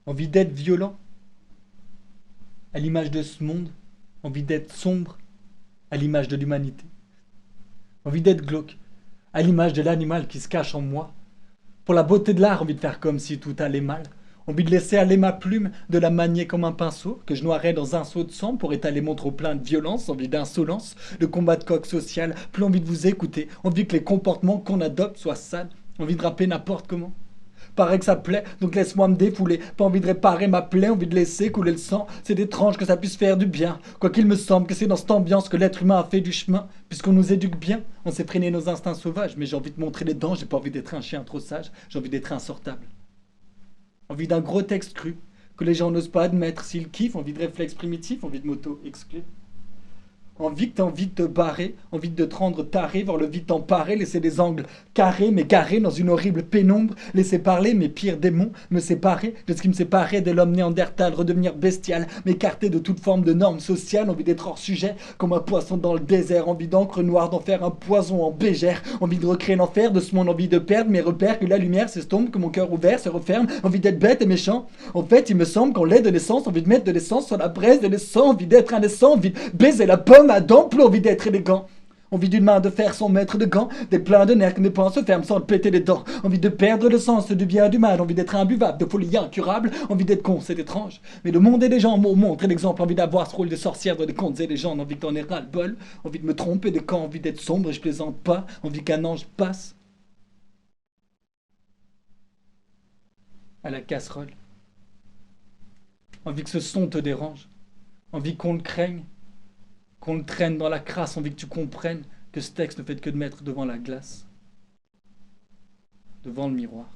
Envie d'être violent, à l'image de ce monde. Envie d'être sombre, à l'image de l'humanité. Envie d'être glauque, à l'image de l'animal qui se cache en moi. Pour la beauté de l'art, envie de faire comme si tout allait mal. Envie de laisser aller ma plume, de la manier comme un pinceau, que je noierais dans un seau de sang pour étaler mon trop-plein de violence, envie d'insolence, de combat de coq social, plus envie de vous écouter, envie que les comportements qu'on adopte soient sales, envie de rapper n'importe comment. Paraît que ça plaît, donc laisse-moi me défouler. Pas envie de réparer ma plaie, envie de laisser couler le sang. C'est étrange que ça puisse faire du bien. Quoiqu'il me semble que c'est dans cette ambiance que l'être humain a fait du chemin. Puisqu'on nous éduque bien, on s'est freiné nos instincts sauvages. Mais j'ai envie de montrer les dents, j'ai pas envie d'être un chien trop sage. J'ai envie d'être insortable. Envie d'un gros texte cru, que les gens n'osent pas admettre s'ils kiffent. Envie de réflexe primitif, envie de m'auto-exclure. Envie que t'as envie de te barrer, envie de te rendre taré, voir le vide t'emparer, laisser des angles carrés mais garés dans une horrible pénombre, laisser parler mes pires démons, me séparer de ce qui me séparait de l'homme néandertal, redevenir bestial, m'écarter de toute forme de normes sociales, envie d'être hors sujet, comme un poisson dans le désert, envie d'encre noire, d'en faire un poison en bégère, envie de recréer l'enfer, de ce monde, envie de perdre mes repères, que la lumière s'estompe, que mon cœur ouvert se referme, envie d'être bête et méchant. En fait, il me semble qu'on l'est de l'essence, envie de mettre de l'essence sur la braise de l'essence, envie d'être indécent, envie de baiser la pomme à dents, plus envie d'être élégant. Envie d'une main de faire son maître de gants, des pleins de nerfs que mes poings se ferment sans le péter les dents. Envie de perdre le sens du bien et du mal, envie d'être imbuvable, de folie incurable, envie d'être con, c'est étrange. Mais le monde et les gens m'ont montré l'exemple, envie d'avoir ce rôle de sorcière dans les contes et légendes, envie que t'en aies ras le bol, envie de me tromper de camp, envie d'être sombre et je plaisante pas, envie qu'un ange passe à la casserole, envie que ce son te dérange, envie qu'on le craigne, qu'on le traîne dans la crasse, envie que tu comprennes que ce texte ne fait que de mettre devant la glace, devant le miroir.